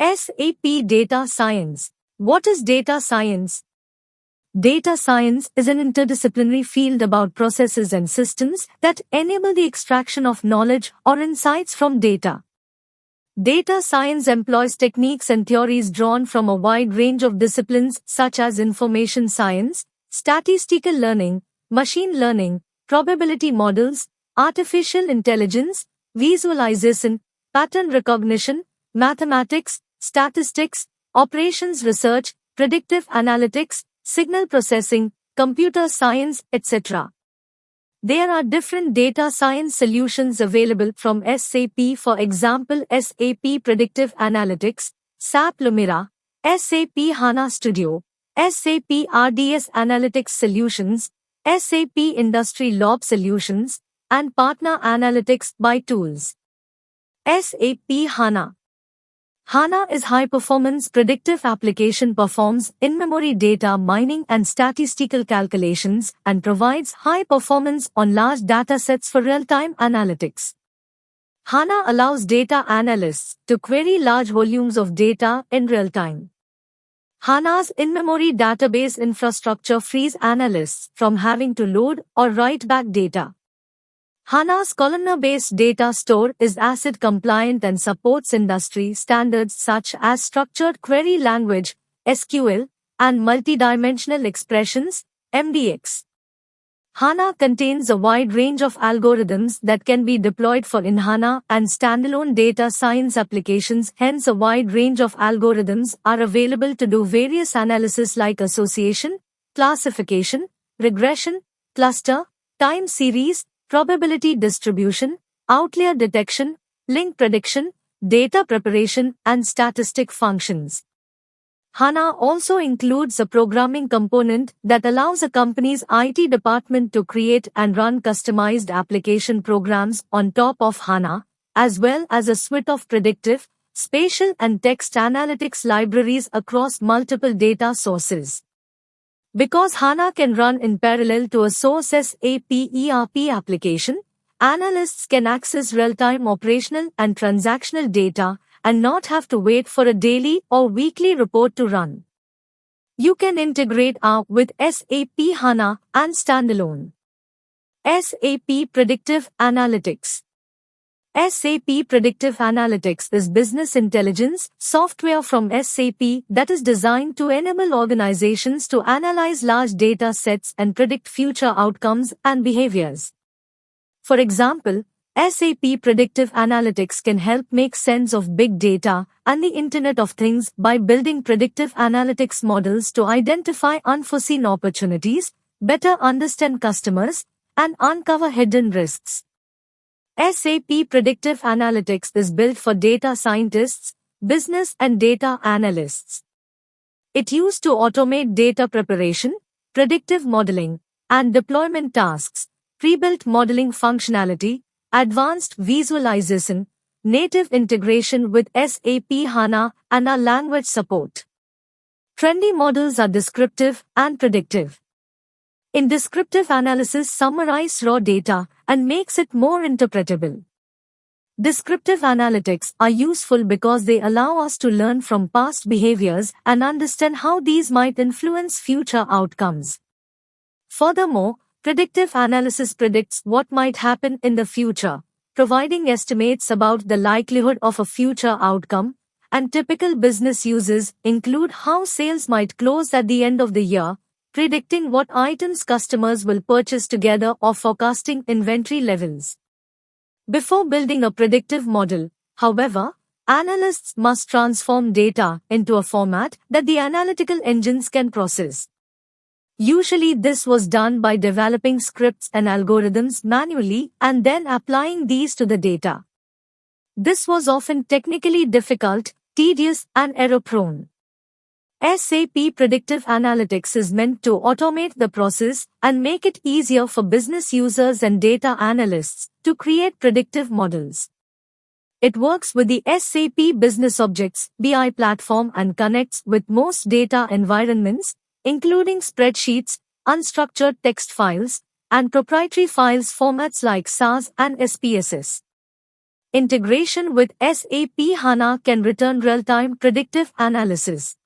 SAP Data Science. What is data science? Data science is an interdisciplinary field about processes and systems that enable the extraction of knowledge or insights from data. Data science employs techniques and theories drawn from a wide range of disciplines such as information science, statistical learning, machine learning, probability models, artificial intelligence, visualization, pattern recognition, mathematics, statistics, operations research, predictive analytics, signal processing, computer science, etc. There are different data science solutions available from SAP, for example SAP Predictive Analytics, SAP Lumira, SAP HANA Studio, SAP RDS Analytics Solutions, SAP Industry Lab Solutions, and Partner Analytics by Tools. SAP HANA. HANA is high-performance predictive application, performs in-memory data mining and statistical calculations, and provides high performance on large datasets for real-time analytics. HANA allows data analysts to query large volumes of data in real time. HANA's in-memory database infrastructure frees analysts from having to load or write back data. HANA's columnar-based data store is ACID compliant and supports industry standards such as structured query language, SQL, and multidimensional expressions, MDX. HANA contains a wide range of algorithms that can be deployed for in-HANA and standalone data science applications. Hence, a wide range of algorithms are available to do various analysis like association, classification, regression, cluster, time series, probability distribution, outlier detection, link prediction, data preparation, and statistic functions. HANA also includes a programming component that allows a company's IT department to create and run customized application programs on top of HANA, as well as a suite of predictive, spatial, and text analytics libraries across multiple data sources. Because HANA can run in parallel to a source SAP ERP application, analysts can access real-time operational and transactional data and not have to wait for a daily or weekly report to run. You can integrate R with SAP HANA and standalone. SAP Predictive Analytics. SAP Predictive Analytics is business intelligence software from SAP that is designed to enable organizations to analyze large data sets and predict future outcomes and behaviors. For example, SAP Predictive Analytics can help make sense of big data and the Internet of Things by building predictive analytics models to identify unforeseen opportunities, better understand customers, and uncover hidden risks. SAP Predictive Analytics is built for data scientists, business and data analysts. It used to automate data preparation, predictive modeling, and deployment tasks, pre-built modeling functionality, advanced visualization, native integration with SAP HANA, and a language support. Trendy models are descriptive and predictive. In descriptive analysis, summarize raw data and makes it more interpretable. Descriptive analytics are useful because they allow us to learn from past behaviors and understand how these might influence future outcomes. Furthermore, predictive analysis predicts what might happen in the future, providing estimates about the likelihood of a future outcome, and typical business uses include how sales might close at the end of the year, predicting what items customers will purchase together, or forecasting inventory levels. Before building a predictive model, however, analysts must transform data into a format that the analytical engines can process. Usually this was done by developing scripts and algorithms manually and then applying these to the data. This was often technically difficult, tedious, and error-prone. SAP Predictive Analytics is meant to automate the process and make it easier for business users and data analysts to create predictive models. It works with the SAP Business Objects BI platform and connects with most data environments, including spreadsheets, unstructured text files, and proprietary files formats like SAS and SPSS. integration with SAP HANA can return real-time predictive analysis.